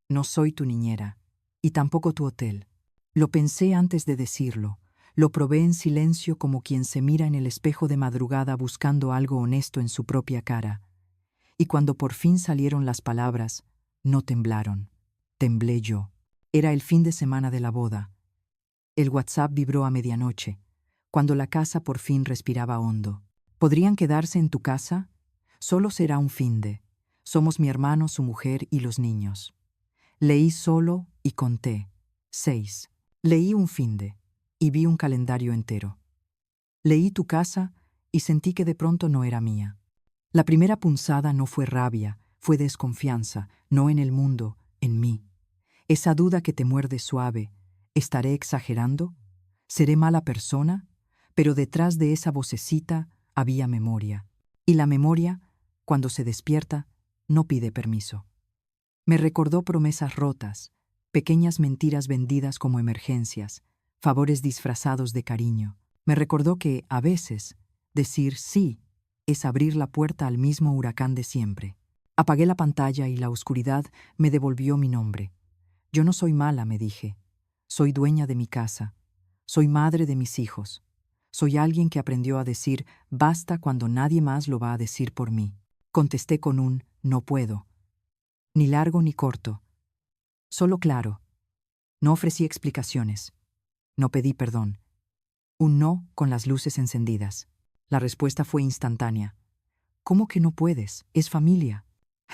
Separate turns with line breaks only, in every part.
No soy tu niñera, y tampoco tu hotel. Lo pensé antes de decirlo. Lo probé en silencio como quien se mira en el espejo de madrugada buscando algo honesto en su propia cara. Y cuando por fin salieron las palabras, no temblaron. Temblé yo. Era el fin de semana de la boda. El WhatsApp vibró a medianoche, cuando la casa por fin respiraba hondo. ¿Podrían quedarse en tu casa? Solo será un finde. Somos mi hermano, su mujer y los niños. Leí solo y conté. 6. Leí un finde y vi un calendario entero. Leí tu casa y sentí que de pronto no era mía. La primera punzada no fue rabia, fue desconfianza, no en el mundo, en mí. Esa duda que te muerde suave, ¿estaré exagerando? ¿Seré mala persona? Pero detrás de esa vocecita había memoria. Y la memoria, cuando se despierta, no pide permiso. Me recordó promesas rotas, pequeñas mentiras vendidas como emergencias, favores disfrazados de cariño. Me recordó que, a veces, decir sí es abrir la puerta al mismo huracán de siempre. Apagué la pantalla y la oscuridad me devolvió mi nombre. Yo no soy mala, me dije. Soy dueña de mi casa. Soy madre de mis hijos. Soy alguien que aprendió a decir basta cuando nadie más lo va a decir por mí. Contesté con un no puedo. Ni largo ni corto. Solo claro. No ofrecí explicaciones. No pedí perdón. Un no con las luces encendidas. La respuesta fue instantánea. ¿Cómo que no puedes? Es familia.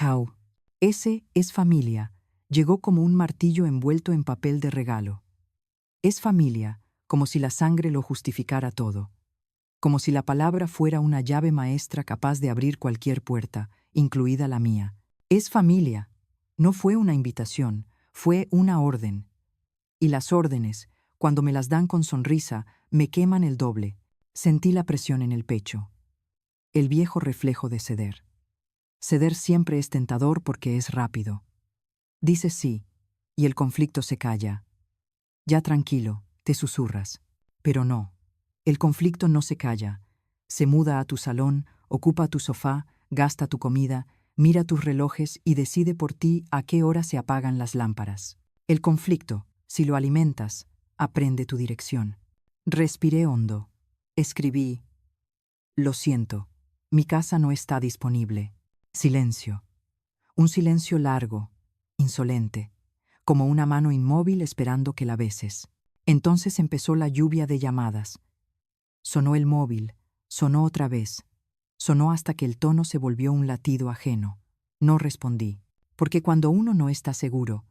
How? Ese es familia. Llegó como un martillo envuelto en papel de regalo. Es familia, como si la sangre lo justificara todo. Como si la palabra fuera una llave maestra capaz de abrir cualquier puerta, incluida la mía. Es familia. No fue una invitación, fue una orden. Y las órdenes, cuando me las dan con sonrisa, me queman el doble. Sentí la presión en el pecho. El viejo reflejo de ceder. Ceder siempre es tentador porque es rápido. Dices sí, y el conflicto se calla. Ya tranquilo, te susurras. Pero no. El conflicto no se calla. Se muda a tu salón, ocupa tu sofá, gasta tu comida, mira tus relojes y decide por ti a qué hora se apagan las lámparas. El conflicto, si lo alimentas, aprende tu dirección. Respiré hondo. Escribí: lo siento, mi casa no está disponible. Silencio. Un silencio largo, insolente, como una mano inmóvil esperando que la beses. Entonces empezó la lluvia de llamadas. Sonó el móvil, sonó otra vez. Sonó hasta que el tono se volvió un latido ajeno. No respondí, porque cuando uno no está seguro,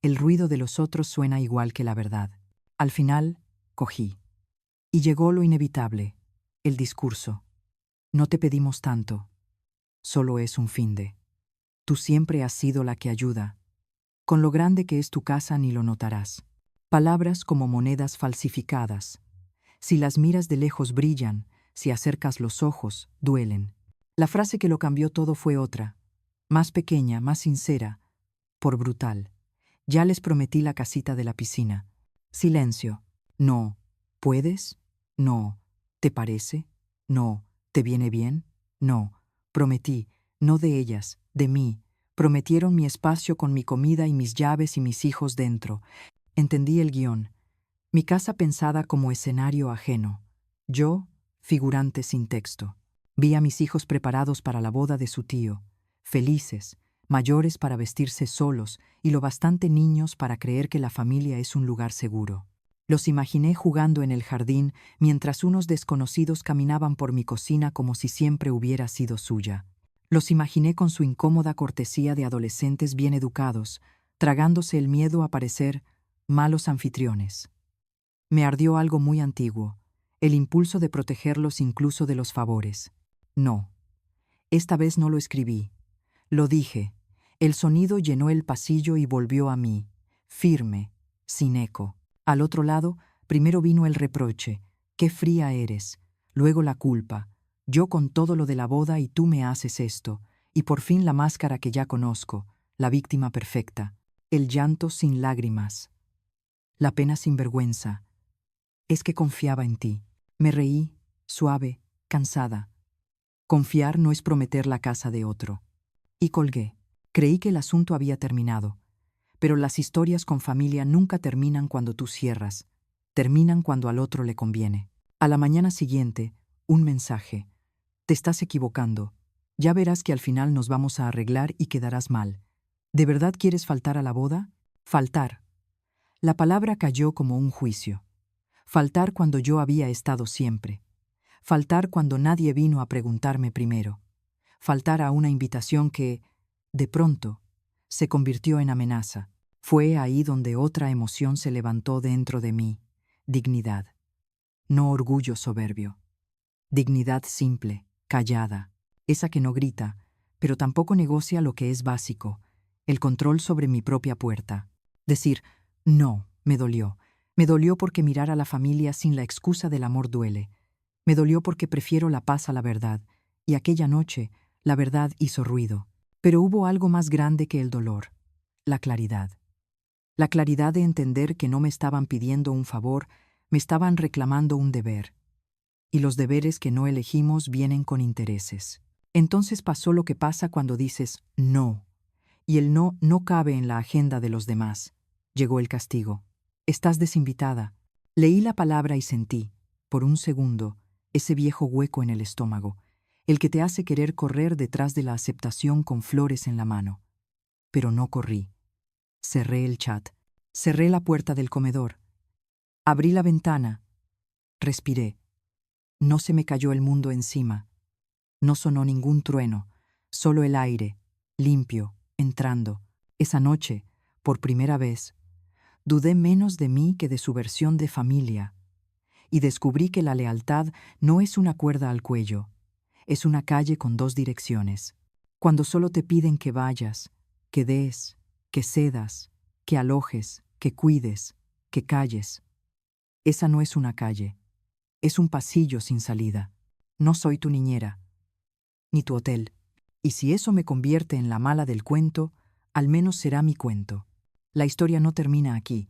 el ruido de los otros suena igual que la verdad. Al final, cogí. Y llegó lo inevitable, el discurso. No te pedimos tanto. Solo es un finde. Tú siempre has sido la que ayuda. Con lo grande que es tu casa ni lo notarás. Palabras como monedas falsificadas. Si las miras de lejos brillan, si acercas los ojos, duelen. La frase que lo cambió todo fue otra, más pequeña, más sincera, por brutal. Ya les prometí la casita de la piscina. Silencio. No. ¿Puedes? No. ¿Te parece? No. ¿Te viene bien? No. Prometí, no de ellas, de mí. Prometieron mi espacio con mi comida y mis llaves y mis hijos dentro. Entendí el guión. Mi casa pensada como escenario ajeno. Yo, figurante sin texto. Vi a mis hijos preparados para la boda de su tío, felices, mayores para vestirse solos y lo bastante niños para creer que la familia es un lugar seguro. Los imaginé jugando en el jardín mientras unos desconocidos caminaban por mi cocina como si siempre hubiera sido suya. Los imaginé con su incómoda cortesía de adolescentes bien educados, tragándose el miedo a parecer malos anfitriones. Me ardió algo muy antiguo, el impulso de protegerlos incluso de los favores. No. Esta vez no lo escribí. Lo dije. El sonido llenó el pasillo y volvió a mí, firme, sin eco. Al otro lado, primero vino el reproche. Qué fría eres. Luego la culpa. Yo con todo lo de la boda y tú me haces esto. Y por fin la máscara que ya conozco, la víctima perfecta. El llanto sin lágrimas. La pena sin vergüenza. Es que confiaba en ti. Me reí, suave, cansada. Confiar no es prometer la casa de otro. Y colgué. Creí que el asunto había terminado. Pero las historias con familia nunca terminan cuando tú cierras, terminan cuando al otro le conviene. A la mañana siguiente, un mensaje. Te estás equivocando. Ya verás que al final nos vamos a arreglar y quedarás mal. ¿De verdad quieres faltar a la boda? Faltar. La palabra cayó como un juicio. Faltar cuando yo había estado siempre. Faltar cuando nadie vino a preguntarme primero. Faltar a una invitación que, de pronto, se convirtió en amenaza. Fue ahí donde otra emoción se levantó dentro de mí. Dignidad. No orgullo soberbio. Dignidad simple, callada, esa que no grita, pero tampoco negocia lo que es básico, el control sobre mi propia puerta. Decir, no, me dolió. Me dolió porque mirar a la familia sin la excusa del amor duele. Me dolió porque prefiero la paz a la verdad, y aquella noche la verdad hizo ruido. Pero hubo algo más grande que el dolor, la claridad. La claridad de entender que no me estaban pidiendo un favor, me estaban reclamando un deber. Y los deberes que no elegimos vienen con intereses. Entonces pasó lo que pasa cuando dices no, y el no no cabe en la agenda de los demás. Llegó el castigo. Estás desinvitada. Leí la palabra y sentí, por un segundo, ese viejo hueco en el estómago, el que te hace querer correr detrás de la aceptación con flores en la mano. Pero no corrí. Cerré el chat. Cerré la puerta del comedor. Abrí la ventana. Respiré. No se me cayó el mundo encima. No sonó ningún trueno, solo el aire, limpio, entrando. Esa noche, por primera vez, dudé menos de mí que de su versión de familia, y descubrí que la lealtad no es una cuerda al cuello, es una calle con dos direcciones. Cuando solo te piden que vayas, que des, que cedas, que alojes, que cuides, que calles. Esa no es una calle, es un pasillo sin salida. No soy tu niñera, ni tu hotel. Y si eso me convierte en la mala del cuento, al menos será mi cuento. La historia no termina aquí,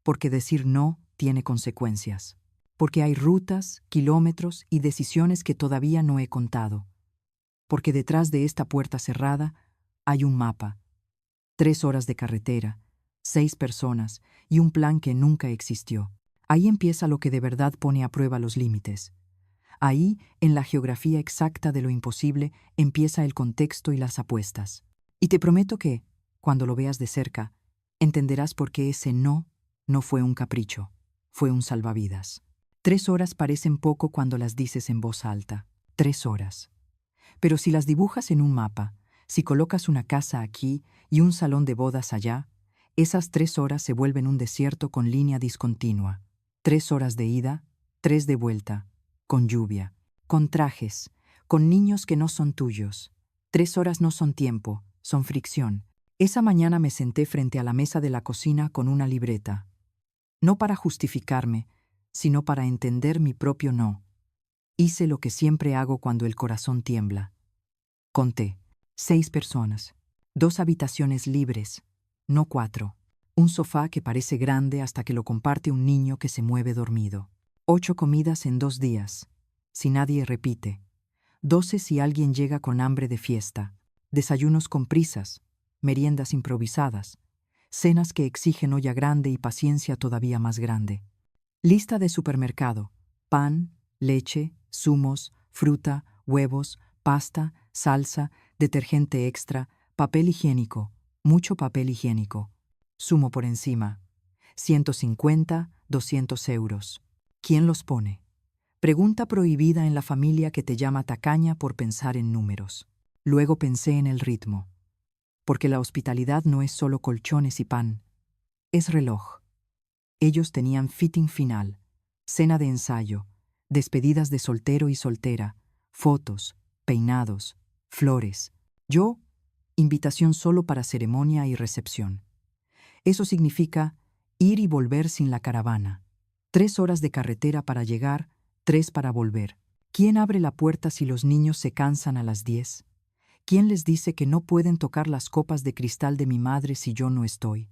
porque decir no tiene consecuencias, porque hay rutas, kilómetros y decisiones que todavía no he contado, porque detrás de esta puerta cerrada hay un mapa, 3 horas de carretera, 6 personas y un plan que nunca existió. Ahí empieza lo que de verdad pone a prueba los límites. Ahí, en la geografía exacta de lo imposible, empieza el contexto y las apuestas. Y te prometo que, cuando lo veas de cerca, entenderás por qué ese no no fue un capricho, fue un salvavidas. 3 horas parecen poco cuando las dices en voz alta. 3 horas. Pero si las dibujas en un mapa, si colocas una casa aquí y un salón de bodas allá, esas 3 horas se vuelven un desierto con línea discontinua. 3 horas de ida, 3 de vuelta, con lluvia, con trajes, con niños que no son tuyos. 3 horas no son tiempo, son fricción. Esa mañana me senté frente a la mesa de la cocina con una libreta. No para justificarme, sino para entender mi propio no. Hice lo que siempre hago cuando el corazón tiembla. Conté. 6 personas. 2 habitaciones libres, no 4. Un sofá que parece grande hasta que lo comparte un niño que se mueve dormido. 8 comidas en 2 días, si nadie repite. 12 si alguien llega con hambre de fiesta. Desayunos con prisas, meriendas improvisadas, cenas que exigen olla grande y paciencia todavía más grande. Lista de supermercado: pan, leche, zumos, fruta, huevos, pasta, salsa, detergente extra, papel higiénico, mucho papel higiénico. Sumo por encima. 150, 200 euros. ¿Quién los pone? Pregunta prohibida en la familia que te llama tacaña por pensar en números. Luego pensé en el ritmo. Porque la hospitalidad no es solo colchones y pan, es reloj. Ellos tenían fitting final, cena de ensayo, despedidas de soltero y soltera, fotos, peinados, flores. Yo, invitación solo para ceremonia y recepción. Eso significa ir y volver sin la caravana. 3 horas de carretera para llegar, 3 para volver. ¿Quién abre la puerta si los niños se cansan a las 10? ¿Quién les dice que no pueden tocar las copas de cristal de mi madre si yo no estoy?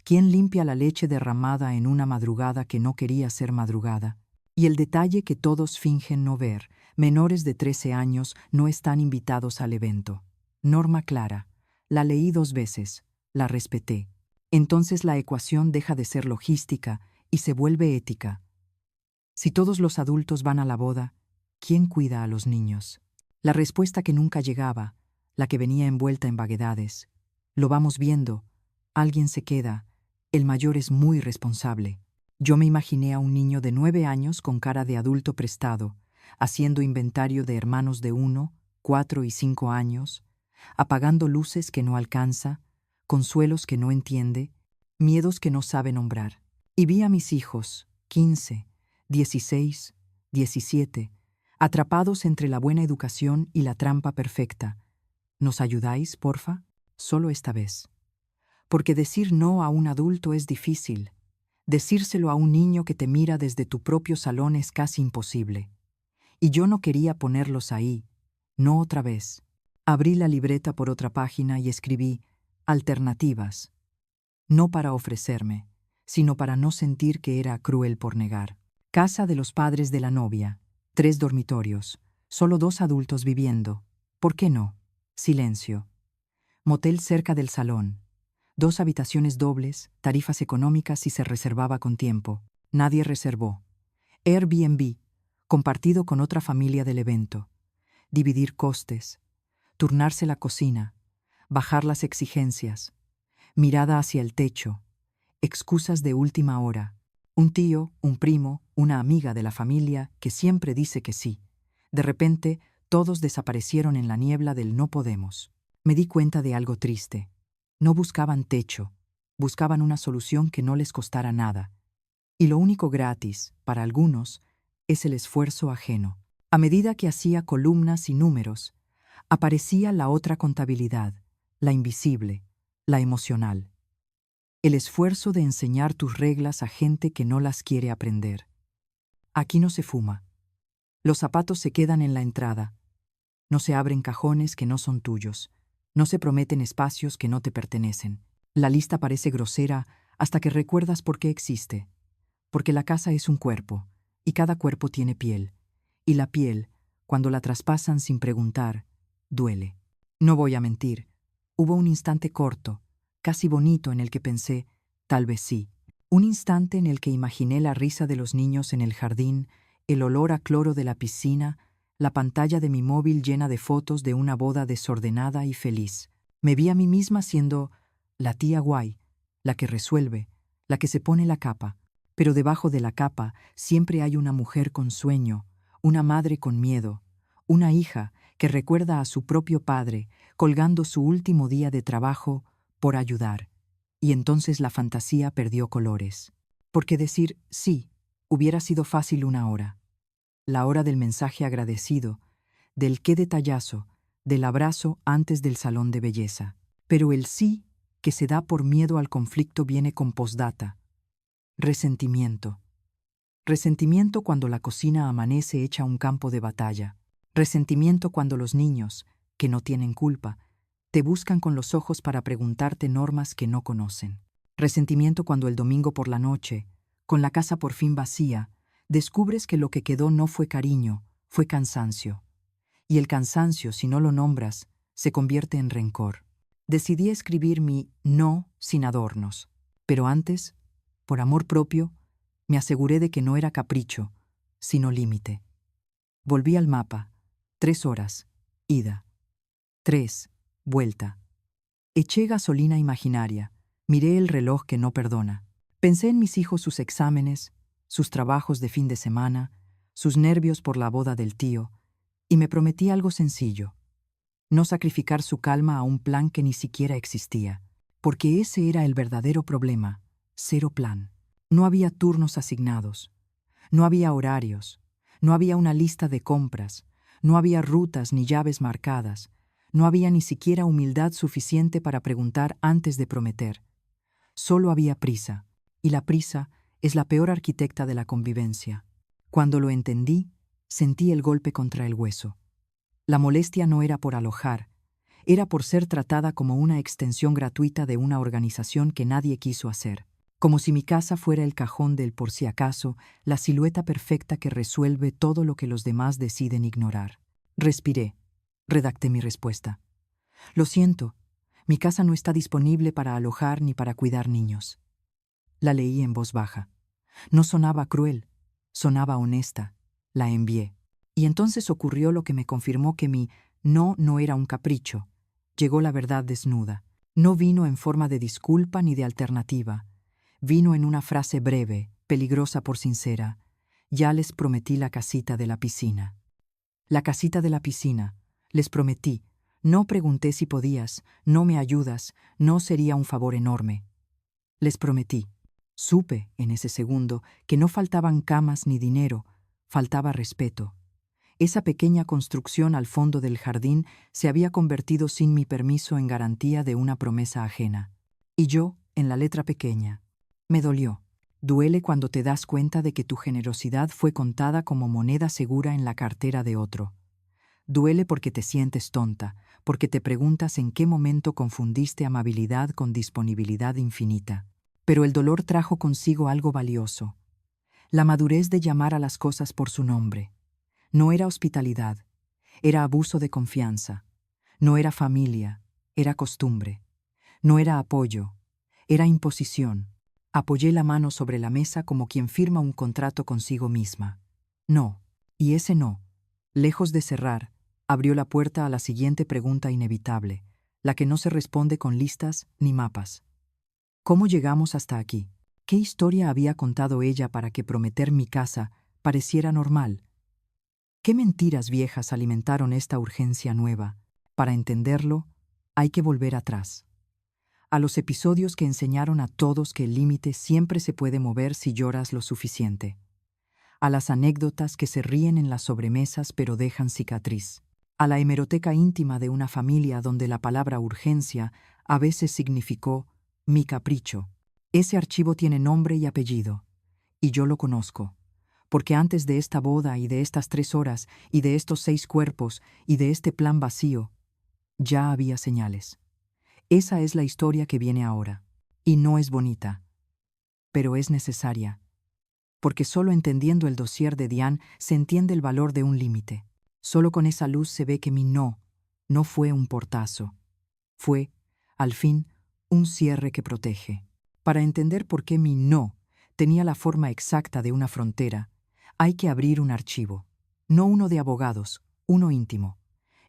¿Quién limpia la leche derramada en una madrugada que no quería ser madrugada? Y el detalle que todos fingen no ver: menores de 13 años no están invitados al evento. Norma clara. La leí 2 veces. La respeté. Entonces la ecuación deja de ser logística y se vuelve ética. Si todos los adultos van a la boda, ¿quién cuida a los niños? La respuesta que nunca llegaba, la que venía envuelta en vaguedades. Lo vamos viendo, alguien se queda, el mayor es muy responsable. Yo me imaginé a un niño de 9 años con cara de adulto prestado, haciendo inventario de hermanos de 1, 4 y 5 años, apagando luces que no alcanza, consuelos que no entiende, miedos que no sabe nombrar. Y vi a mis hijos, 15, 16, 17, atrapados entre la buena educación y la trampa perfecta. ¿Nos ayudáis, porfa? Solo esta vez. Porque decir no a un adulto es difícil. Decírselo a un niño que te mira desde tu propio salón es casi imposible. Y yo no quería ponerlos ahí, no otra vez. Abrí la libreta por otra página y escribí alternativas, no para ofrecerme, sino para no sentir que era cruel por negar. Casa de los padres de la novia, 3 dormitorios, solo 2 adultos viviendo. ¿Por qué no? Silencio. Motel cerca del salón. 2 habitaciones dobles, tarifas económicas si se reservaba con tiempo. Nadie reservó. Airbnb, compartido con otra familia del evento. Dividir costes. Turnarse la cocina. Bajar las exigencias. Mirada hacia el techo. Excusas de última hora. Un tío, un primo, una amiga de la familia que siempre dice que sí. De repente, todos desaparecieron en la niebla del no podemos. Me di cuenta de algo triste. No buscaban techo, buscaban una solución que no les costara nada. Y lo único gratis, para algunos, es el esfuerzo ajeno. A medida que hacía columnas y números, aparecía la otra contabilidad, la invisible, la emocional. El esfuerzo de enseñar tus reglas a gente que no las quiere aprender. Aquí no se fuma. Los zapatos se quedan en la entrada. No se abren cajones que no son tuyos. No se prometen espacios que no te pertenecen. La lista parece grosera hasta que recuerdas por qué existe. Porque la casa es un cuerpo, y cada cuerpo tiene piel. Y la piel, cuando la traspasan sin preguntar, duele. No voy a mentir. Hubo un instante corto, casi bonito, en el que pensé, tal vez sí. Un instante en el que imaginé la risa de los niños en el jardín, el olor a cloro de la piscina, la pantalla de mi móvil llena de fotos de una boda desordenada y feliz. Me vi a mí misma siendo la tía guay, la que resuelve, la que se pone la capa. Pero debajo de la capa siempre hay una mujer con sueño, una madre con miedo, una hija que recuerda a su propio padre colgando su último día de trabajo por ayudar. Y entonces la fantasía perdió colores. Porque decir sí hubiera sido fácil una hora. La hora del mensaje agradecido, del qué detallazo, del abrazo antes del salón de belleza. Pero el sí que se da por miedo al conflicto viene con postdata. Resentimiento. Resentimiento cuando la cocina amanece hecha un campo de batalla. Resentimiento cuando los niños, que no tienen culpa, te buscan con los ojos para preguntarte normas que no conocen. Resentimiento cuando el domingo por la noche, con la casa por fin vacía, descubres que lo que quedó no fue cariño, fue cansancio. Y el cansancio, si no lo nombras, se convierte en rencor. Decidí escribir mi no sin adornos, pero antes, por amor propio, me aseguré de que no era capricho, sino límite. Volví al mapa. 3 horas. Ida. 3. Vuelta. Eché gasolina imaginaria. Miré el reloj que no perdona. Pensé en mis hijos, sus exámenes, sus trabajos de fin de semana, sus nervios por la boda del tío, y me prometí algo sencillo: no sacrificar su calma a un plan que ni siquiera existía. Porque ese era el verdadero problema: cero plan. No había turnos asignados, no había horarios, no había una lista de compras, no había rutas ni llaves marcadas, no había ni siquiera humildad suficiente para preguntar antes de prometer. Solo había prisa, y la prisa es la peor arquitecta de la convivencia. Cuando lo entendí, sentí el golpe contra el hueso. La molestia no era por alojar, era por ser tratada como una extensión gratuita de una organización que nadie quiso hacer. Como si mi casa fuera el cajón del por si acaso, la silueta perfecta que resuelve todo lo que los demás deciden ignorar. Respiré. Redacté mi respuesta. Lo siento, Mi casa no está disponible para alojar ni para cuidar niños. La leí en voz baja. No sonaba cruel, sonaba honesta. La envié. Y entonces ocurrió lo que me confirmó que mi no era un capricho. Llegó la verdad desnuda. No vino en forma de disculpa ni de alternativa. Vino en una frase breve, peligrosa por sincera. Ya les prometí la casita de la piscina. La casita de la piscina. Les prometí. No pregunté si podías, no me ayudas, no sería un favor enorme. Les prometí. Supe, en ese segundo, que no faltaban camas ni dinero, faltaba respeto. Esa pequeña construcción al fondo del jardín se había convertido sin mi permiso en garantía de una promesa ajena. Y yo, en la letra pequeña. Me dolió. Duele cuando te das cuenta de que tu generosidad fue contada como moneda segura en la cartera de otro. Duele porque te sientes tonta, porque te preguntas en qué momento confundiste amabilidad con disponibilidad infinita. Pero el dolor trajo consigo algo valioso. La madurez de llamar a las cosas por su nombre. No era hospitalidad, era abuso de confianza. No era familia, era costumbre. No era apoyo, era imposición. Apoyé la mano sobre la mesa como quien firma un contrato consigo misma. No, y ese no, lejos de cerrar, abrió la puerta a la siguiente pregunta inevitable, la que no se responde con listas ni mapas. ¿Cómo llegamos hasta aquí? ¿Qué historia había contado ella para que prometer mi casa pareciera normal? ¿Qué mentiras viejas alimentaron esta urgencia nueva? Para entenderlo, hay que volver atrás. A los episodios que enseñaron a todos que el límite siempre se puede mover si lloras lo suficiente. A las anécdotas que se ríen en las sobremesas pero dejan cicatriz. A la hemeroteca íntima de una familia donde la palabra urgencia a veces significó mi capricho. Ese archivo tiene nombre y apellido, y yo lo conozco, porque antes de esta boda y de estas 3 horas y de estos 6 cuerpos y de este plan vacío, ya había señales. Esa es la historia que viene ahora, y no es bonita, pero es necesaria, porque solo entendiendo el dossier de Diane se entiende el valor de un límite. Solo con esa luz se ve que mi no fue un portazo. Fue, al fin, un cierre que protege. Para entender por qué mi no tenía la forma exacta de una frontera, hay que abrir un archivo. No uno de abogados, uno íntimo.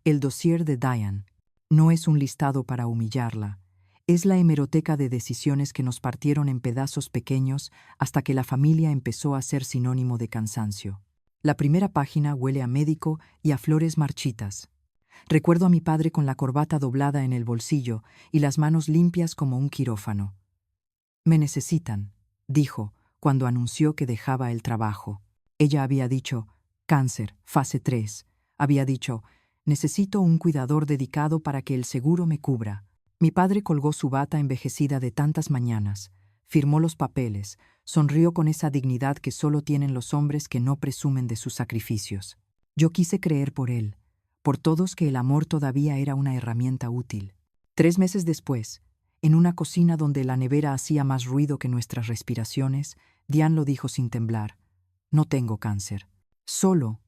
El dossier de Diane. No es un listado para humillarla. Es la hemeroteca de decisiones que nos partieron en pedazos pequeños hasta que la familia empezó a ser sinónimo de cansancio. La primera página huele a médico y a flores marchitas. Recuerdo a mi padre con la corbata doblada en el bolsillo y las manos limpias como un quirófano. «Me necesitan», dijo, cuando anunció que dejaba el trabajo. Ella había dicho, «Cáncer, fase 3». Había dicho, «Necesito un cuidador dedicado para que el seguro me cubra». Mi padre colgó su bata envejecida de tantas mañanas, firmó los papeles, sonrió con esa dignidad que solo tienen los hombres que no presumen de sus sacrificios. Yo quise creer por él, por todos, que el amor todavía era una herramienta útil. 3 meses después, en una cocina donde la nevera hacía más ruido que nuestras respiraciones, Diane lo dijo sin temblar, «No tengo cáncer». Solo,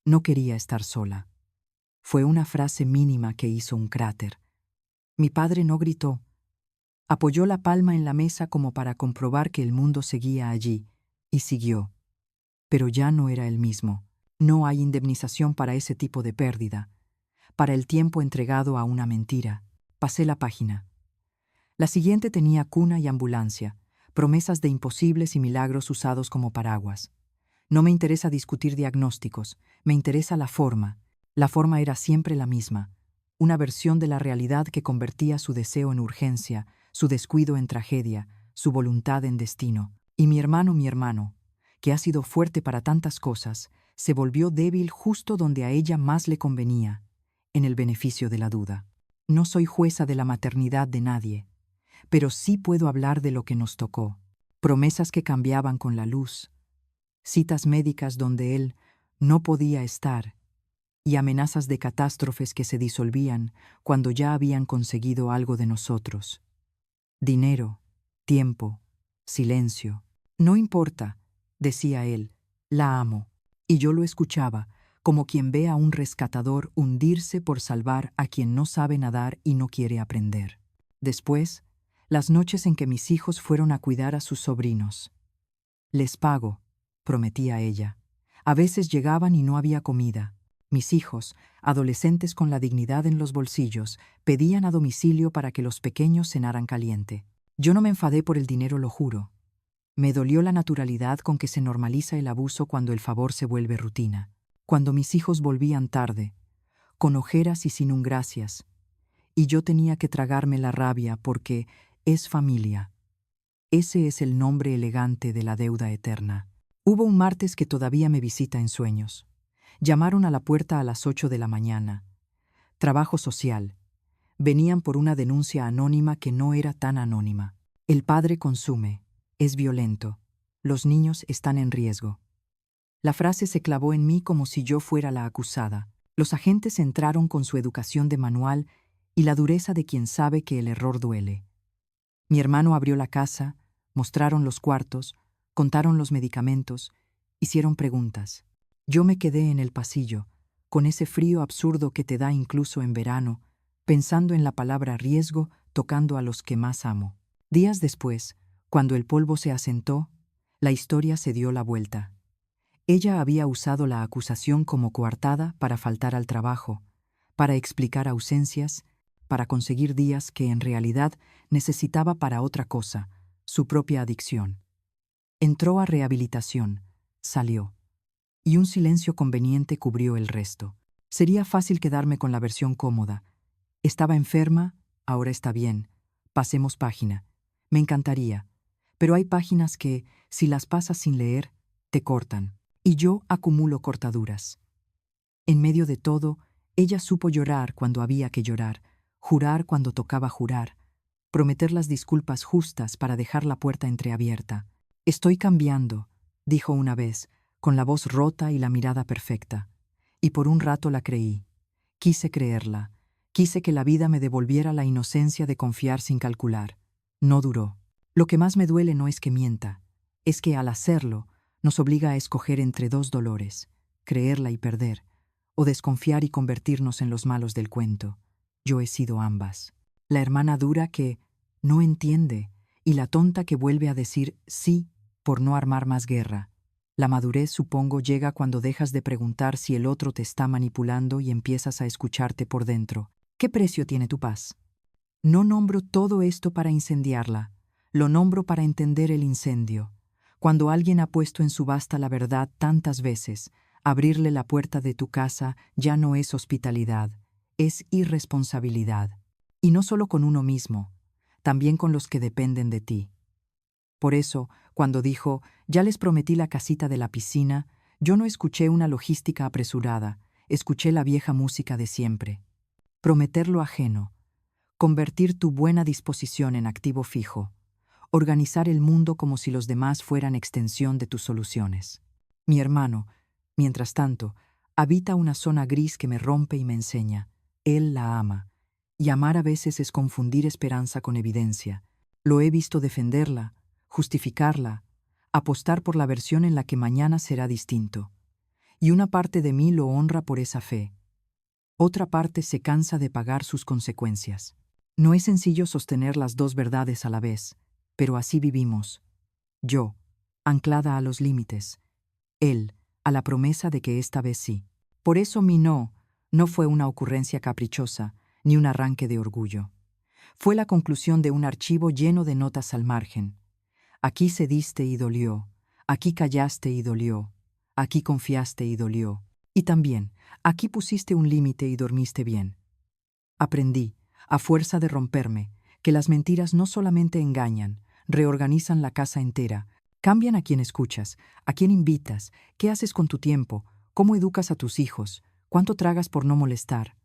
no quería estar sola. Fue una frase mínima que hizo un cráter. Mi padre no gritó. Apoyó la palma en la mesa como para comprobar que el mundo seguía allí, y siguió. Pero ya no era el mismo. No hay indemnización para ese tipo de pérdida, para el tiempo entregado a una mentira. Pasé la página. La siguiente tenía cuna y ambulancia, promesas de imposibles y milagros usados como paraguas. No me interesa discutir diagnósticos, me interesa la forma. La forma era siempre la misma, una versión de la realidad que convertía su deseo en urgencia, su descuido en tragedia, su voluntad en destino. Y mi hermano, que ha sido fuerte para tantas cosas, se volvió débil justo donde a ella más le convenía, en el beneficio de la duda. No soy jueza de la maternidad de nadie, pero sí puedo hablar de lo que nos tocó. Promesas que cambiaban con la luz, citas médicas donde él no podía estar, y amenazas de catástrofes que se disolvían cuando ya habían conseguido algo de nosotros. Dinero, tiempo, silencio. «No importa», decía él, «la amo». Y yo lo escuchaba, como quien ve a un rescatador hundirse por salvar a quien no sabe nadar y no quiere aprender. Después, las noches en que mis hijos fueron a cuidar a sus sobrinos. Les pago, prometía ella. A veces llegaban y no había comida. Mis hijos, adolescentes con la dignidad en los bolsillos, pedían a domicilio para que los pequeños cenaran caliente. Yo no me enfadé por el dinero, lo juro. Me dolió la naturalidad con que se normaliza el abuso cuando el favor se vuelve rutina. Cuando mis hijos volvían tarde, con ojeras y sin un gracias, y yo tenía que tragarme la rabia porque es familia. Ese es el nombre elegante de la deuda eterna. Hubo un martes que todavía me visita en sueños. Llamaron a la puerta a las 8 de la mañana. Trabajo social. Venían por una denuncia anónima que no era tan anónima. El padre consume, es violento. Los niños están en riesgo. La frase se clavó en mí como si yo fuera la acusada. Los agentes entraron con su educación de manual y la dureza de quien sabe que el error duele. Mi hermano abrió la casa, mostraron los cuartos, contaron los medicamentos, hicieron preguntas. Yo me quedé en el pasillo, con ese frío absurdo que te da incluso en verano, pensando en la palabra riesgo, tocando a los que más amo. Días después, cuando el polvo se asentó, la historia se dio la vuelta. Ella había usado la acusación como coartada para faltar al trabajo, para explicar ausencias, para conseguir días que en realidad necesitaba para otra cosa, su propia adicción. Entró a rehabilitación, salió, y un silencio conveniente cubrió el resto. Sería fácil quedarme con la versión cómoda. Estaba enferma, ahora está bien. Pasemos página. Me encantaría. Pero hay páginas que, si las pasas sin leer, te cortan. Y yo acumulo cortaduras. En medio de todo, ella supo llorar cuando había que llorar, jurar cuando tocaba jurar, prometer las disculpas justas para dejar la puerta entreabierta. Estoy cambiando, dijo una vez, con la voz rota y la mirada perfecta. Y por un rato la creí. Quise creerla. Quise que la vida me devolviera la inocencia de confiar sin calcular. No duró. Lo que más me duele no es que mienta, es que al hacerlo nos obliga a escoger entre dos dolores, creerla y perder, o desconfiar y convertirnos en los malos del cuento. Yo he sido ambas. La hermana dura que no entiende y la tonta que vuelve a decir sí por no armar más guerra. La madurez, supongo, llega cuando dejas de preguntar si el otro te está manipulando y empiezas a escucharte por dentro. ¿Qué precio tiene tu paz? No nombro todo esto para incendiarla, lo nombro para entender el incendio. Cuando alguien ha puesto en subasta la verdad tantas veces, abrirle la puerta de tu casa ya no es hospitalidad, es irresponsabilidad. Y no solo con uno mismo, también con los que dependen de ti. Por eso, cuando dijo, ya les prometí la casita de la piscina, yo no escuché una logística apresurada, escuché la vieja música de siempre. Prometer lo ajeno, convertir tu buena disposición en activo fijo, organizar el mundo como si los demás fueran extensión de tus soluciones. Mi hermano, mientras tanto, habita una zona gris que me rompe y me enseña. Él la ama, y amar a veces es confundir esperanza con evidencia. Lo he visto defenderla, justificarla, apostar por la versión en la que mañana será distinto. Y una parte de mí lo honra por esa fe. Otra parte se cansa de pagar sus consecuencias. No es sencillo sostener las dos verdades a la vez, pero así vivimos. Yo, anclada a los límites. Él, a la promesa de que esta vez sí. Por eso mi no fue una ocurrencia caprichosa, ni un arranque de orgullo. Fue la conclusión de un archivo lleno de notas al margen. Aquí cediste y dolió, aquí callaste y dolió, aquí confiaste y dolió, y también, aquí pusiste un límite y dormiste bien. Aprendí, a fuerza de romperme, que las mentiras no solamente engañan, reorganizan la casa entera, cambian a quien escuchas, a quien invitas, qué haces con tu tiempo, cómo educas a tus hijos, cuánto tragas por no molestar.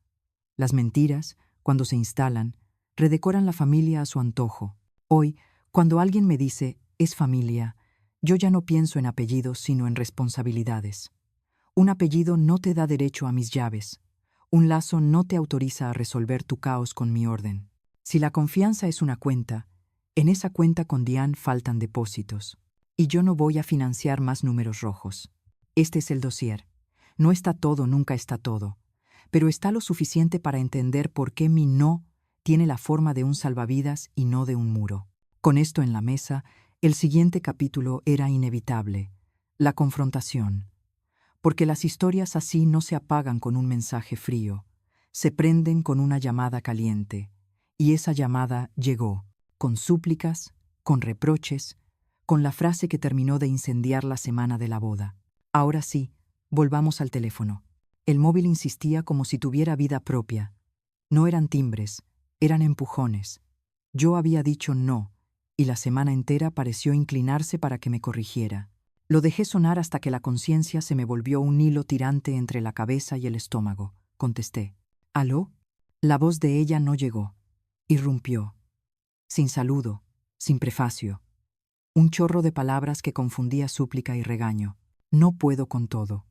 Las mentiras, cuando se instalan, redecoran la familia a su antojo. Hoy, cuando alguien me dice, es familia, yo ya no pienso en apellidos sino en responsabilidades. Un apellido no te da derecho a mis llaves. Un lazo no te autoriza a resolver tu caos con mi orden. Si la confianza es una cuenta, en esa cuenta con Diane faltan depósitos. Y yo no voy a financiar más números rojos. Este es el dossier. No está todo, nunca está todo. Pero está lo suficiente para entender por qué mi no tiene la forma de un salvavidas y no de un muro. Con esto en la mesa, el siguiente capítulo era inevitable: la confrontación. Porque las historias así no se apagan con un mensaje frío, se prenden con una llamada caliente. Y esa llamada llegó, con súplicas, con reproches, con la frase que terminó de incendiar la semana de la boda. Ahora sí, volvamos al teléfono. El móvil insistía como si tuviera vida propia. No eran timbres, eran empujones. Yo había dicho no, y la semana entera pareció inclinarse para que me corrigiera. Lo dejé sonar hasta que la conciencia se me volvió un hilo tirante entre la cabeza y el estómago. Contesté. ¿Aló? La voz de ella no llegó. Irrumpió. Sin saludo, sin prefacio. Un chorro de palabras que confundía súplica y regaño. No puedo con todo.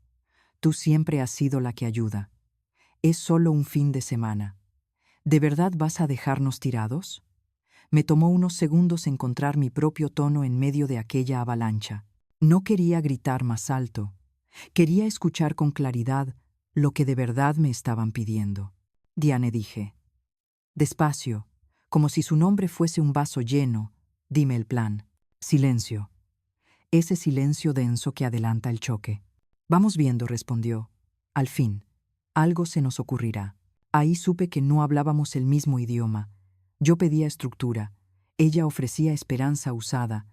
Tú siempre has sido la que ayuda. Es solo un fin de semana. ¿De verdad vas a dejarnos tirados? Me tomó unos segundos encontrar mi propio tono en medio de aquella avalancha. No quería gritar más alto. Quería escuchar con claridad lo que de verdad me estaban pidiendo. Diane, dije. Despacio, como si su nombre fuese un vaso lleno, dime el plan. Silencio. Ese silencio denso que adelanta el choque. Vamos viendo, respondió. Al fin, algo se nos ocurrirá. Ahí supe que no hablábamos el mismo idioma. Yo pedía estructura, ella ofrecía esperanza usada.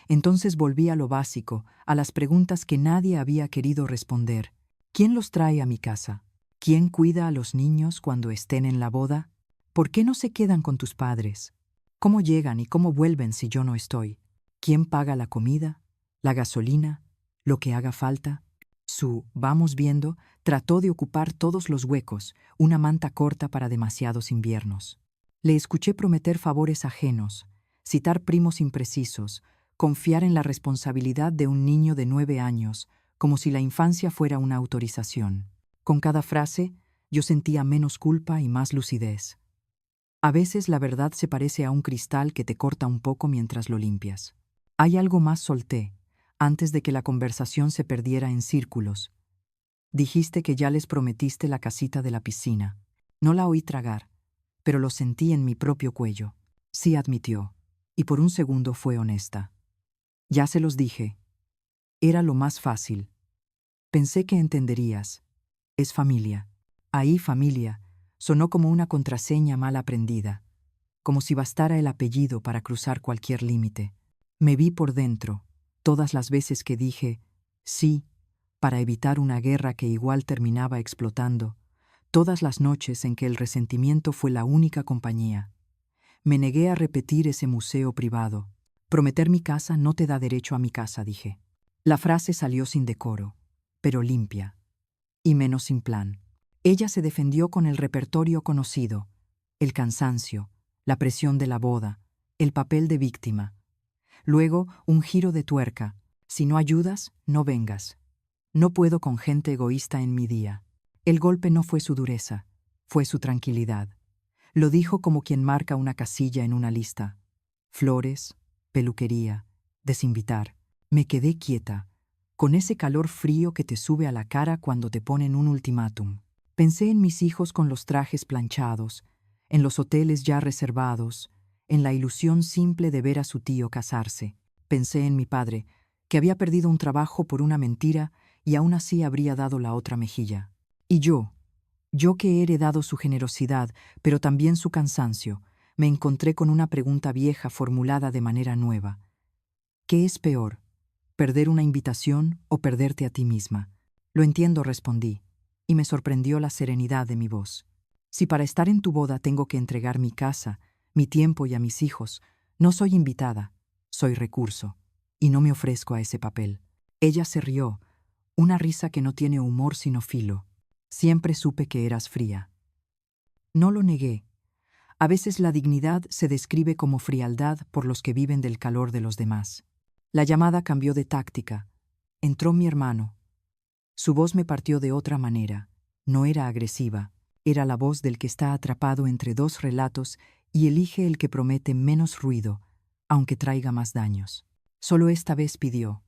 Entonces volví a lo básico, a las preguntas que nadie había querido responder. ¿Quién los trae a mi casa? ¿Quién cuida a los niños cuando estén en la boda? ¿Por qué no se quedan con tus padres? ¿Cómo llegan y cómo vuelven si yo no estoy? ¿Quién paga la comida, la gasolina, lo que haga falta? Su vamos viendo trató de ocupar todos los huecos, una manta corta para demasiados inviernos. Le escuché prometer favores ajenos, citar primos imprecisos, confiar en la responsabilidad de un niño de 9 años, como si la infancia fuera una autorización. Con cada frase, yo sentía menos culpa y más lucidez. A veces la verdad se parece a un cristal que te corta un poco mientras lo limpias. Hay algo más, solté, antes de que la conversación se perdiera en círculos. Dijiste que ya les prometiste la casita de la piscina. No la oí tragar, pero lo sentí en mi propio cuello. Sí, admitió, y por un segundo fue honesta. Ya se los dije. Era lo más fácil. Pensé que entenderías. Es familia. Ahí, familia, sonó como una contraseña mal aprendida, como si bastara el apellido para cruzar cualquier límite. Me vi por dentro, todas las veces que dije sí, para evitar una guerra que igual terminaba explotando, todas las noches en que el resentimiento fue la única compañía. Me negué a repetir ese museo privado. Prometer mi casa no te da derecho a mi casa, dije. La frase salió sin decoro, pero limpia, y menos sin plan. Ella se defendió con el repertorio conocido: el cansancio, la presión de la boda, el papel de víctima. Luego, un giro de tuerca: si no ayudas, no vengas. No puedo con gente egoísta en mi día. El golpe no fue su dureza, fue su tranquilidad. Lo dijo como quien marca una casilla en una lista. Flores, peluquería, desinvitar. Me quedé quieta, con ese calor frío que te sube a la cara cuando te ponen un ultimátum. Pensé en mis hijos con los trajes planchados, en los hoteles ya reservados, en la ilusión simple de ver a su tío casarse. Pensé en mi padre, que había perdido un trabajo por una mentira y aún así habría dado la otra mejilla. Y yo que he heredado su generosidad, pero también su cansancio, me encontré con una pregunta vieja formulada de manera nueva. ¿Qué es peor, perder una invitación o perderte a ti misma? Lo entiendo, respondí, y me sorprendió la serenidad de mi voz. Si para estar en tu boda tengo que entregar mi casa, mi tiempo y a mis hijos, no soy invitada, soy recurso, y no me ofrezco a ese papel. Ella se rió, una risa que no tiene humor sino filo. Siempre supe que eras fría. No lo negué. A veces la dignidad se describe como frialdad por los que viven del calor de los demás. La llamada cambió de táctica. Entró mi hermano. Su voz me partió de otra manera. No era agresiva. Era la voz del que está atrapado entre dos relatos y elige el que promete menos ruido, aunque traiga más daños. Solo esta vez pidió: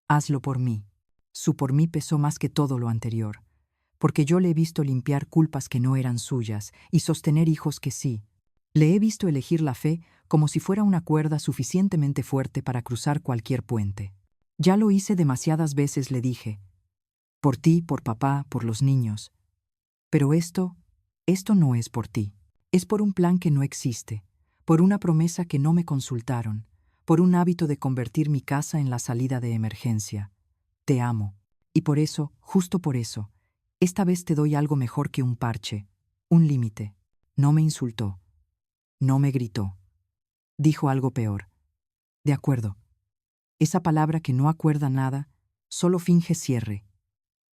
hazlo por mí. Su por mí pesó más que todo lo anterior, porque yo le he visto limpiar culpas que no eran suyas y sostener hijos que sí. Le he visto elegir la fe como si fuera una cuerda suficientemente fuerte para cruzar cualquier puente. Ya lo hice demasiadas veces, le dije. Por ti, por papá, por los niños. Pero esto no es por ti. Es por un plan que no existe, por una promesa que no me consultaron, por un hábito de convertir mi casa en la salida de emergencia. Te amo. Y por eso, justo por eso, esta vez te doy algo mejor que un parche, un límite. No me insultó. No me gritó. Dijo algo peor. De acuerdo. Esa palabra que no acuerda nada, solo finge cierre.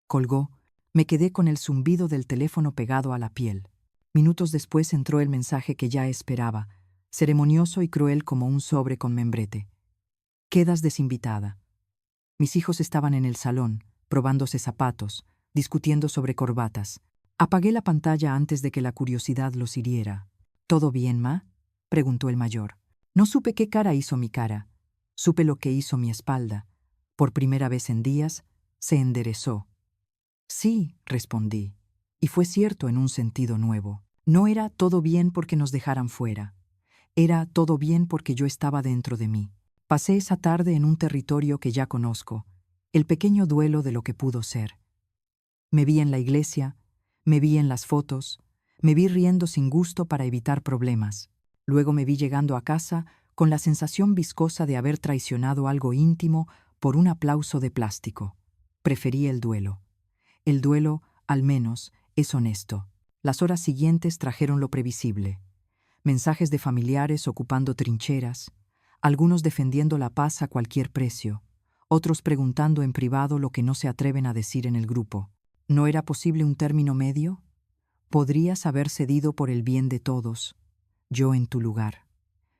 Colgó. Me quedé con el zumbido del teléfono pegado a la piel. Minutos después entró el mensaje que ya esperaba, ceremonioso y cruel como un sobre con membrete. Quedas desinvitada. Mis hijos estaban en el salón, probándose zapatos, discutiendo sobre corbatas. Apagué la pantalla antes de que la curiosidad los hiriera. ¿Todo bien, ma?, preguntó el mayor. No supe qué cara hizo mi cara. Supe lo que hizo mi espalda. Por primera vez en días, se enderezó. Sí, respondí. Y fue cierto en un sentido nuevo. No era todo bien porque nos dejaran fuera. Era todo bien porque yo estaba dentro de mí. Pasé esa tarde en un territorio que ya conozco, el pequeño duelo de lo que pudo ser. Me vi en la iglesia, me vi en las fotos, me vi riendo sin gusto para evitar problemas. Luego me vi llegando a casa con la sensación viscosa de haber traicionado algo íntimo por un aplauso de plástico. Preferí el duelo. El duelo, al menos, es honesto. Las horas siguientes trajeron lo previsible. Mensajes de familiares ocupando trincheras, algunos defendiendo la paz a cualquier precio, otros preguntando en privado lo que no se atreven a decir en el grupo. ¿No era posible un término medio? Podrías haber cedido por el bien de todos, yo en tu lugar.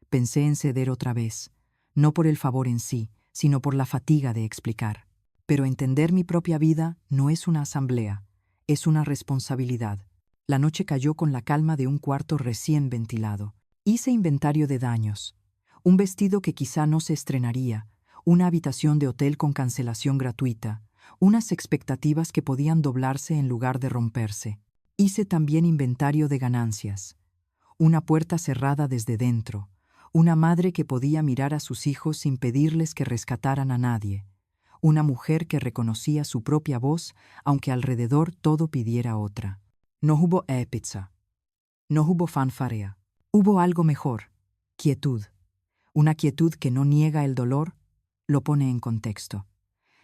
Pensé en ceder otra vez, no por el favor en sí, sino por la fatiga de explicar. Pero entender mi propia vida no es una asamblea, es una responsabilidad. La noche cayó con la calma de un cuarto recién ventilado. Hice inventario de daños. Un vestido que quizá no se estrenaría, una habitación de hotel con cancelación gratuita, unas expectativas que podían doblarse en lugar de romperse. Hice también inventario de ganancias. Una puerta cerrada desde dentro, una madre que podía mirar a sus hijos sin pedirles que rescataran a nadie, una mujer que reconocía su propia voz aunque alrededor todo pidiera otra. No hubo pizza. No hubo fanfarea. Hubo algo mejor, quietud. Una quietud que no niega el dolor, lo pone en contexto.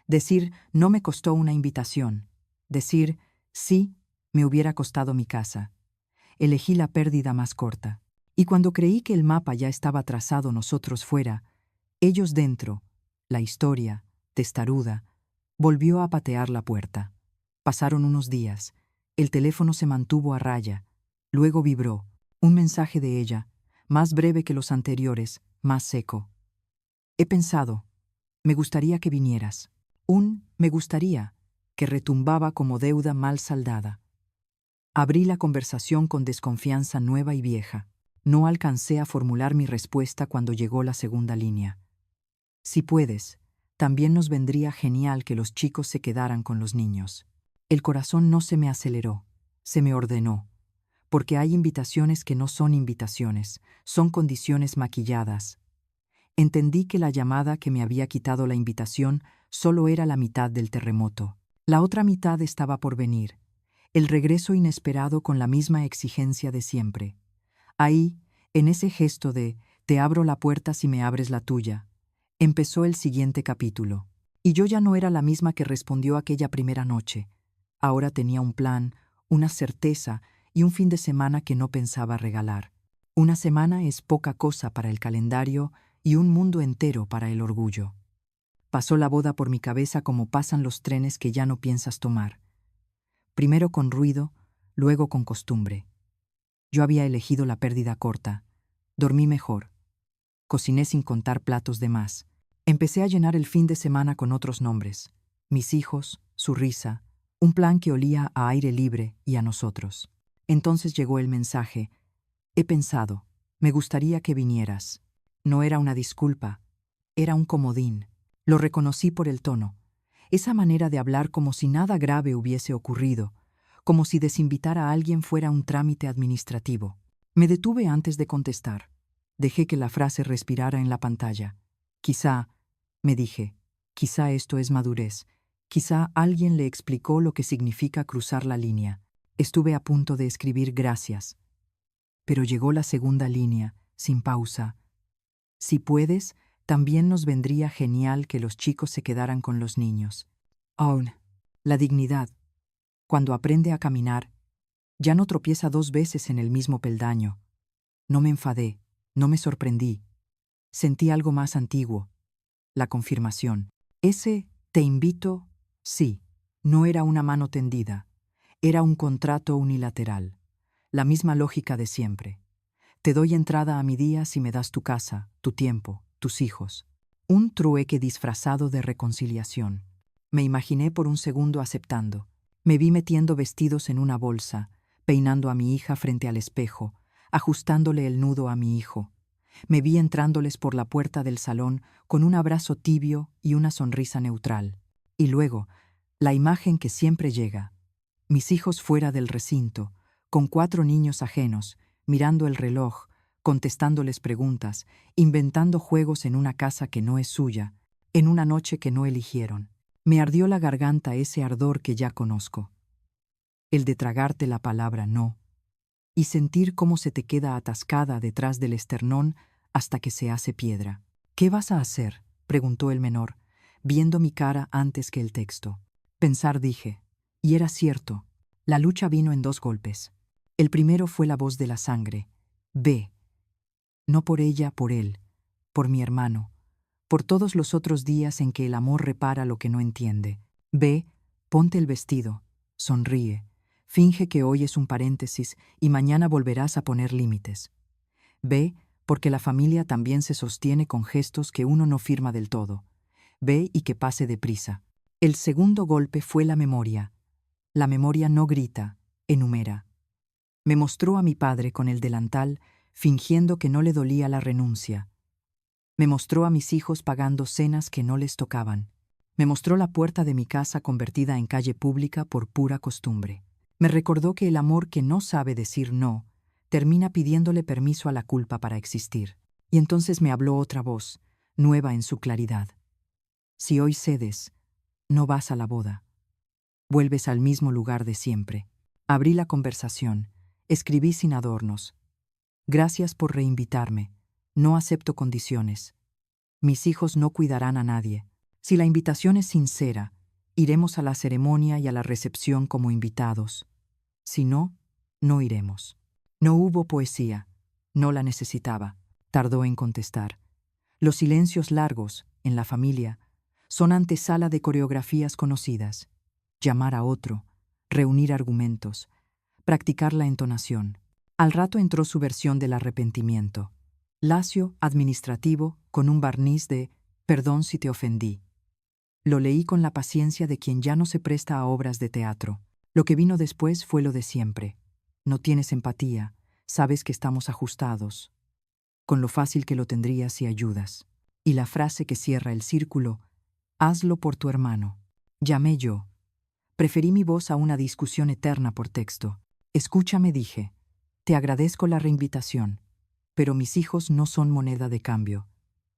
Decir no me costó una invitación. Decir sí me hubiera costado mi casa. Elegí la pérdida más corta. Y cuando creí que el mapa ya estaba trazado nosotros fuera, ellos dentro, la historia, testaruda, volvió a patear la puerta. Pasaron unos días. El teléfono se mantuvo a raya. Luego vibró. Un mensaje de ella, más breve que los anteriores, más seco. He pensado, me gustaría que vinieras. Un me gustaría, que retumbaba como deuda mal saldada. Abrí la conversación con desconfianza nueva y vieja. No alcancé a formular mi respuesta cuando llegó la segunda línea. Si puedes, también nos vendría genial que los chicos se quedaran con los niños. El corazón no se me aceleró, se me ordenó. Porque hay invitaciones que no son invitaciones, son condiciones maquilladas. Entendí que la llamada que me había quitado la invitación solo era la mitad del terremoto. La otra mitad estaba por venir, el regreso inesperado con la misma exigencia de siempre. Ahí, en ese gesto de «te abro la puerta si me abres la tuya», empezó el siguiente capítulo. Y yo ya no era la misma que respondió aquella primera noche. Ahora tenía un plan, una certeza y un fin de semana que no pensaba regalar. Una semana es poca cosa para el calendario y un mundo entero para el orgullo. Pasó la boda por mi cabeza como pasan los trenes que ya no piensas tomar. Primero con ruido, luego con costumbre. Yo había elegido la pérdida corta. Dormí mejor. Cociné sin contar platos de más. Empecé a llenar el fin de semana con otros nombres. Mis hijos, su risa, un plan que olía a aire libre y a nosotros. Entonces llegó el mensaje. He pensado, me gustaría que vinieras. No era una disculpa, era un comodín. Lo reconocí por el tono. Esa manera de hablar como si nada grave hubiese ocurrido, como si desinvitar a alguien fuera un trámite administrativo. Me detuve antes de contestar. Dejé que la frase respirara en la pantalla. Quizá, me dije, quizá esto es madurez. Quizá alguien le explicó lo que significa cruzar la línea. Estuve a punto de escribir gracias. Pero llegó la segunda línea, sin pausa. Si puedes, también nos vendría genial que los chicos se quedaran con los niños. Aún, la dignidad. Cuando aprende a caminar, ya no tropieza 2 veces en el mismo peldaño. No me enfadé, no me sorprendí. Sentí algo más antiguo, la confirmación. Ese te invito, sí, no era una mano tendida, era un contrato unilateral. La misma lógica de siempre. Te doy entrada a mi día si me das tu casa, tu tiempo, tus hijos. Un trueque disfrazado de reconciliación. Me imaginé por un segundo aceptando. Me vi metiendo vestidos en una bolsa, peinando a mi hija frente al espejo, ajustándole el nudo a mi hijo. Me vi entrándoles por la puerta del salón con un abrazo tibio y una sonrisa neutral. Y luego, la imagen que siempre llega. Mis hijos fuera del recinto, con 4 niños ajenos, mirando el reloj, contestándoles preguntas, inventando juegos en una casa que no es suya, en una noche que no eligieron. Me ardió la garganta ese ardor que ya conozco. El de tragarte la palabra no, y sentir cómo se te queda atascada detrás del esternón hasta que se hace piedra. ¿Qué vas a hacer?, preguntó el menor, viendo mi cara antes que el texto. Pensar dije, y era cierto. La lucha vino en 2 golpes. El primero fue la voz de la sangre. Ve. No por ella, por él, por mi hermano, por todos los otros días en que el amor repara lo que no entiende. Ve, ponte el vestido, sonríe, finge que hoy es un paréntesis y mañana volverás a poner límites. Ve, porque la familia también se sostiene con gestos que uno no firma del todo. Ve y que pase deprisa. El segundo golpe fue la memoria. La memoria no grita, enumera. Me mostró a mi padre con el delantal, fingiendo que no le dolía la renuncia. Me mostró a mis hijos pagando cenas que no les tocaban. Me mostró la puerta de mi casa convertida en calle pública por pura costumbre. Me recordó que el amor que no sabe decir no, termina pidiéndole permiso a la culpa para existir. Y entonces me habló otra voz, nueva en su claridad. Si hoy cedes, no vas a la boda. Vuelves al mismo lugar de siempre. Abrí la conversación. Escribí sin adornos. Gracias por reinvitarme. No acepto condiciones. Mis hijos no cuidarán a nadie. Si la invitación es sincera, iremos a la ceremonia y a la recepción como invitados. Si no, no iremos. No hubo poesía. No la necesitaba. Tardó en contestar. Los silencios largos, en la familia, son antesala de coreografías conocidas. Llamar a otro, reunir argumentos, practicar la entonación. Al rato entró su versión del arrepentimiento. Lacio, administrativo, con un barniz de «perdón si te ofendí». Lo leí con la paciencia de quien ya no se presta a obras de teatro. Lo que vino después fue lo de siempre. No tienes empatía, sabes que estamos ajustados. Con lo fácil que lo tendrías si ayudas. Y la frase que cierra el círculo, «hazlo por tu hermano». Llamé yo. Preferí mi voz a una discusión eterna por texto. Escúchame, dije. Te agradezco la reinvitación, pero mis hijos no son moneda de cambio.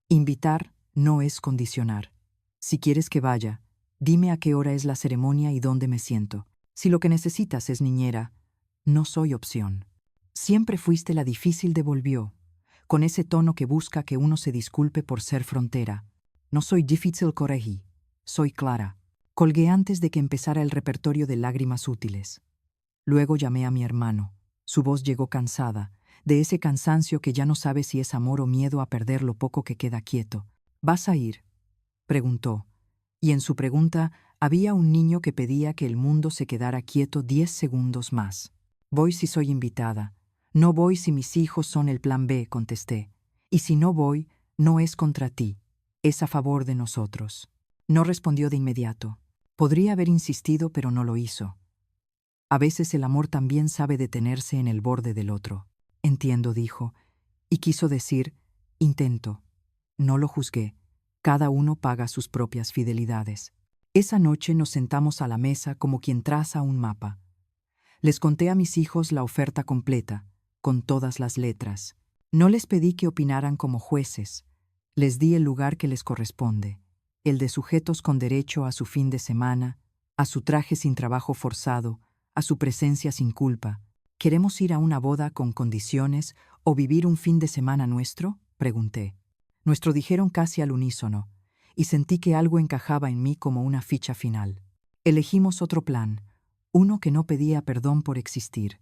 Invitar no es condicionar. Si quieres que vaya, dime a qué hora es la ceremonia y dónde me siento. Si lo que necesitas es niñera, no soy opción. Siempre fuiste la difícil, devolvió, con ese tono que busca que uno se disculpe por ser frontera. No soy difícil, corregí. Soy clara. Colgué antes de que empezara el repertorio de lágrimas útiles. Luego llamé a mi hermano. Su voz llegó cansada, de ese cansancio que ya no sabe si es amor o miedo a perder lo poco que queda quieto. ¿Vas a ir?, preguntó, y en su pregunta había un niño que pedía que el mundo se quedara quieto 10 segundos más. Voy si soy invitada. No voy si mis hijos son el plan B, contesté. Y si no voy, no es contra ti, es a favor de nosotros. No respondió de inmediato. Podría haber insistido, pero no lo hizo. A veces el amor también sabe detenerse en el borde del otro. Entiendo, dijo, y quiso decir, intento. No lo juzgué. Cada uno paga sus propias fidelidades. Esa noche nos sentamos a la mesa como quien traza un mapa. Les conté a mis hijos la oferta completa, con todas las letras. No les pedí que opinaran como jueces. Les di el lugar que les corresponde, el de sujetos con derecho a su fin de semana, a su traje sin trabajo forzado, a su presencia sin culpa. ¿Queremos ir a una boda con condiciones o vivir un fin de semana nuestro?, pregunté. Nuestro dijeron casi al unísono, y sentí que algo encajaba en mí como una ficha final. Elegimos otro plan, uno que no pedía perdón por existir.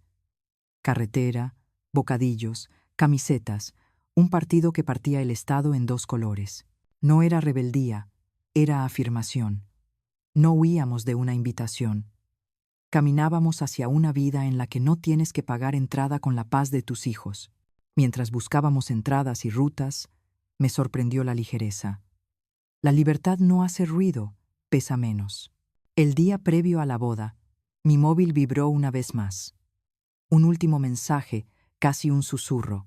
Carretera, bocadillos, camisetas, un partido que partía el Estado en dos colores. No era rebeldía, era afirmación. No huíamos de una invitación. Caminábamos hacia una vida en la que no tienes que pagar entrada con la paz de tus hijos. Mientras buscábamos entradas y rutas, me sorprendió la ligereza. La libertad no hace ruido, pesa menos. El día previo a la boda, mi móvil vibró una vez más. Un último mensaje, casi un susurro.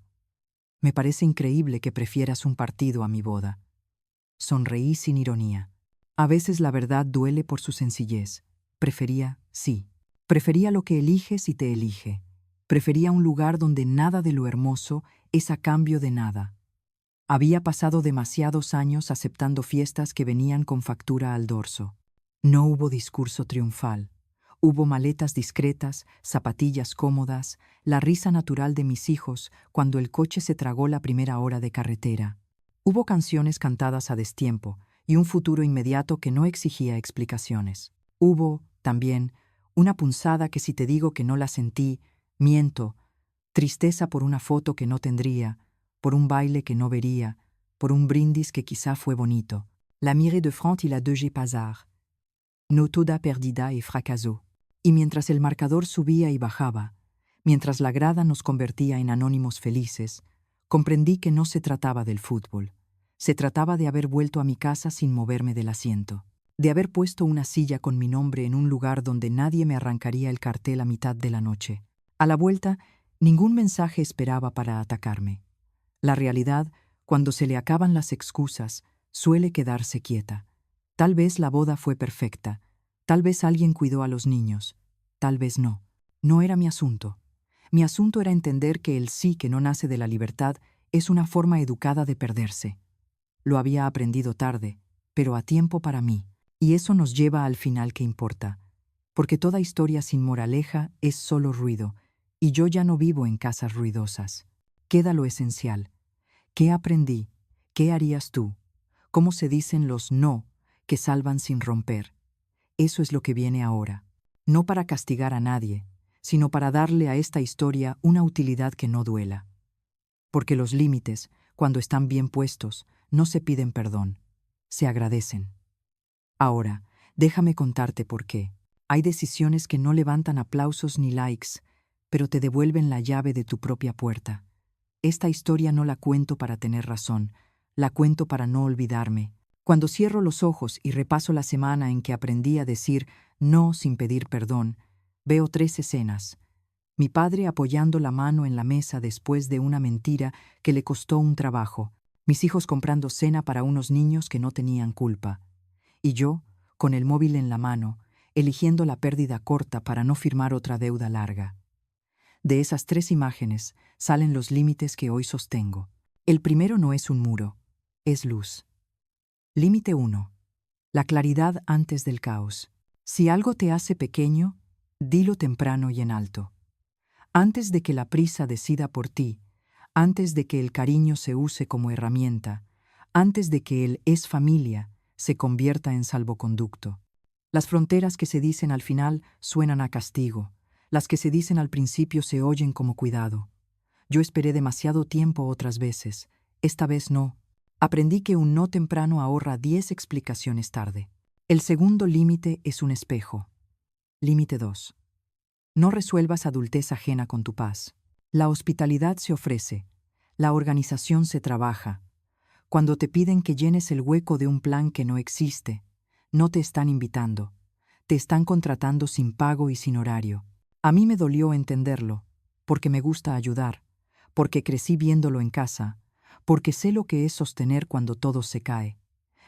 Me parece increíble que prefieras un partido a mi boda. Sonreí sin ironía. A veces la verdad duele por su sencillez. Prefería, sí. Prefería lo que eliges y te elige. Prefería un lugar donde nada de lo hermoso es a cambio de nada. Había pasado demasiados años aceptando fiestas que venían con factura al dorso. No hubo discurso triunfal. Hubo maletas discretas, zapatillas cómodas, la risa natural de mis hijos cuando el coche se tragó la primera hora de carretera. Hubo canciones cantadas a destiempo y un futuro inmediato que no exigía explicaciones. Hubo, también, una punzada que si te digo que no la sentí, miento, tristeza por una foto que no tendría, por un baile que no vería, por un brindis que quizá fue bonito. La mirée de front y la deuxième pasar. No toda perdida y fracasó. Y mientras el marcador subía y bajaba, mientras la grada nos convertía en anónimos felices, comprendí que no se trataba del fútbol. Se trataba de haber vuelto a mi casa sin moverme del asiento, de haber puesto una silla con mi nombre en un lugar donde nadie me arrancaría el cartel a mitad de la noche. A la vuelta, ningún mensaje esperaba para atacarme. La realidad, cuando se le acaban las excusas, suele quedarse quieta. Tal vez la boda fue perfecta, tal vez alguien cuidó a los niños, tal vez no. No era mi asunto. Mi asunto era entender que el sí que no nace de la libertad es una forma educada de perderse. Lo había aprendido tarde, pero a tiempo para mí, y eso nos lleva al final que importa, porque toda historia sin moraleja es solo ruido, y yo ya no vivo en casas ruidosas. Queda lo esencial. ¿Qué aprendí? ¿Qué harías tú? ¿Cómo se dicen los no que salvan sin romper? Eso es lo que viene ahora. No para castigar a nadie, sino para darle a esta historia una utilidad que no duela. Porque los límites, cuando están bien puestos, no se piden perdón, se agradecen. Ahora, déjame contarte por qué. Hay decisiones que no levantan aplausos ni likes, pero te devuelven la llave de tu propia puerta. Esta historia no la cuento para tener razón, la cuento para no olvidarme. Cuando cierro los ojos y repaso la semana en que aprendí a decir no sin pedir perdón, veo 3 escenas. Mi padre apoyando la mano en la mesa después de una mentira que le costó un trabajo. Mis hijos comprando cena para unos niños que no tenían culpa. Y yo, con el móvil en la mano, eligiendo la pérdida corta para no firmar otra deuda larga. De esas 3 imágenes salen los límites que hoy sostengo. El primero no es un muro, es luz. Límite 1. La claridad antes del caos. Si algo te hace pequeño, dilo temprano y en alto. Antes de que la prisa decida por ti, antes de que el cariño se use como herramienta, antes de que el es familia se convierta en salvoconducto. Las fronteras que se dicen al final suenan a castigo, las que se dicen al principio se oyen como cuidado. Yo esperé demasiado tiempo otras veces, esta vez no. Aprendí que un no temprano ahorra 10 explicaciones tarde. El segundo límite es un espejo. Límite 2. No resuelvas adultez ajena con tu paz. La hospitalidad se ofrece, la organización se trabaja. Cuando te piden que llenes el hueco de un plan que no existe, no te están invitando, te están contratando sin pago y sin horario. A mí me dolió entenderlo, porque me gusta ayudar, porque crecí viéndolo en casa, porque sé lo que es sostener cuando todo se cae.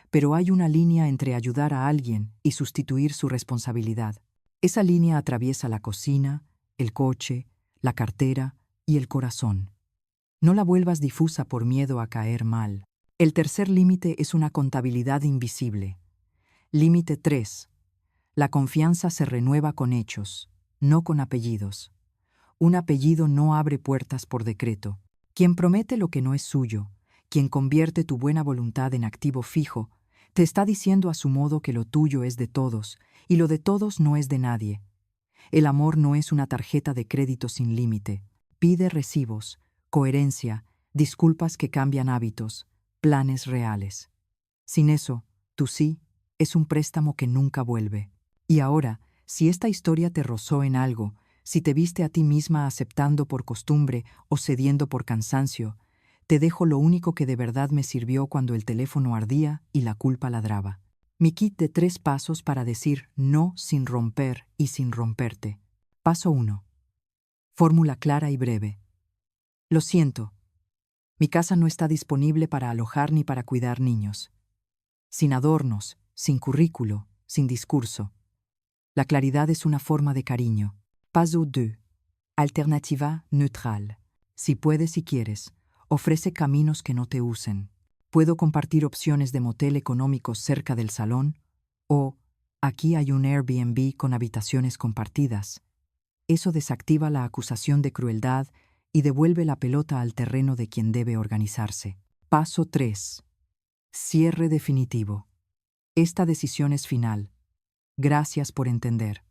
Pero hay una línea entre ayudar a alguien y sustituir su responsabilidad. Esa línea atraviesa la cocina, el coche, la cartera y el corazón. No la vuelvas difusa por miedo a caer mal. El tercer límite es una contabilidad invisible. Límite 3. La confianza se renueva con hechos, no con apellidos. Un apellido no abre puertas por decreto. Quien promete lo que no es suyo, quien convierte tu buena voluntad en activo fijo, te está diciendo a su modo que lo tuyo es de todos, y lo de todos no es de nadie. El amor no es una tarjeta de crédito sin límite. Pide recibos, coherencia, disculpas que cambian hábitos, planes reales. Sin eso, tu sí es un préstamo que nunca vuelve. Y ahora, si esta historia te rozó en algo, si te viste a ti misma aceptando por costumbre o cediendo por cansancio, te dejo lo único que de verdad me sirvió cuando el teléfono ardía y la culpa ladraba. Mi kit de 3 pasos para decir no sin romper y sin romperte. Paso 1. Fórmula clara y breve. Lo siento. Mi casa no está disponible para alojar ni para cuidar niños. Sin adornos, sin currículo, sin discurso. La claridad es una forma de cariño. Paso 2. Alternativa neutral. Si puedes y quieres, ofrece caminos que no te usen. Puedo compartir opciones de motel económicos cerca del salón, o aquí hay un Airbnb con habitaciones compartidas. Eso desactiva la acusación de crueldad y devuelve la pelota al terreno de quien debe organizarse. Paso 3. Cierre definitivo. Esta decisión es final. Gracias por entender.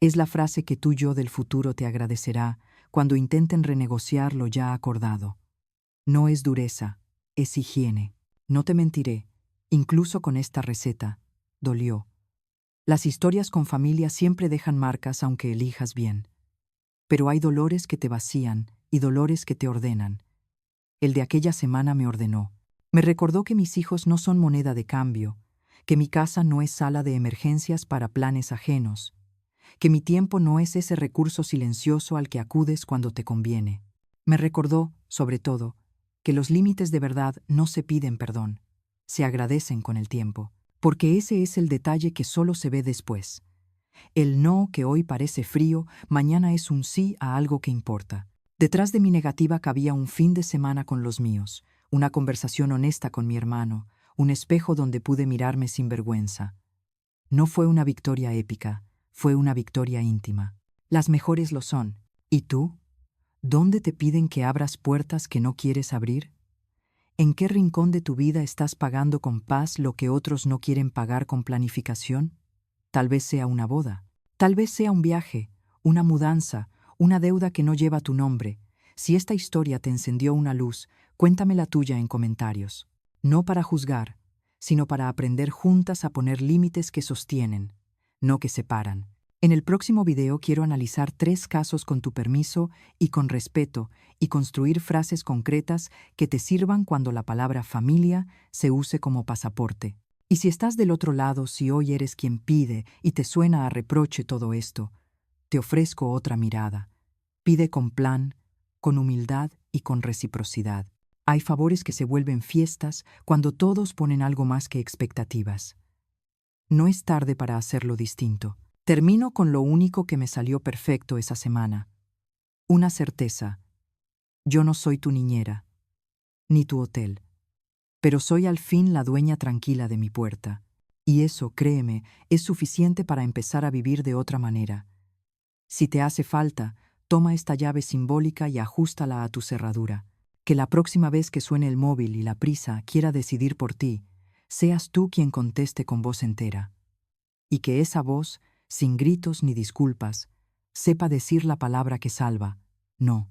Es la frase que tu yo del futuro te agradecerá cuando intenten renegociar lo ya acordado. No es dureza, es higiene. No te mentiré, incluso con esta receta, dolió. Las historias con familia siempre dejan marcas aunque elijas bien. Pero hay dolores que te vacían y dolores que te ordenan. El de aquella semana me ordenó. Me recordó que mis hijos no son moneda de cambio, que mi casa no es sala de emergencias para planes ajenos, que mi tiempo no es ese recurso silencioso al que acudes cuando te conviene. Me recordó, sobre todo, que los límites de verdad no se piden perdón, se agradecen con el tiempo, porque ese es el detalle que solo se ve después. El no que hoy parece frío, mañana es un sí a algo que importa. Detrás de mi negativa cabía un fin de semana con los míos, una conversación honesta con mi hermano, un espejo donde pude mirarme sin vergüenza. No fue una victoria épica, fue una victoria íntima. Las mejores lo son. ¿Y tú? ¿Dónde te piden que abras puertas que no quieres abrir? ¿En qué rincón de tu vida estás pagando con paz lo que otros no quieren pagar con planificación? Tal vez sea una boda, tal vez sea un viaje, una mudanza, una deuda que no lleva tu nombre. Si esta historia te encendió una luz, cuéntame la tuya en comentarios. No para juzgar, sino para aprender juntas a poner límites que sostienen, no que separan. En el próximo video quiero analizar 3 casos con tu permiso y con respeto y construir frases concretas que te sirvan cuando la palabra familia se use como pasaporte. Y si estás del otro lado, si hoy eres quien pide y te suena a reproche todo esto, te ofrezco otra mirada. Pide con plan, con humildad y con reciprocidad. Hay favores que se vuelven fiestas cuando todos ponen algo más que expectativas. No es tarde para hacerlo distinto. Termino con lo único que me salió perfecto esa semana. Una certeza. Yo no soy tu niñera, ni tu hotel, pero soy al fin la dueña tranquila de mi puerta. Y eso, créeme, es suficiente para empezar a vivir de otra manera. Si te hace falta, toma esta llave simbólica y ajústala a tu cerradura. Que la próxima vez que suene el móvil y la prisa quiera decidir por ti, seas tú quien conteste con voz entera. Y que esa voz, sin gritos ni disculpas, sepa decir la palabra que salva: no.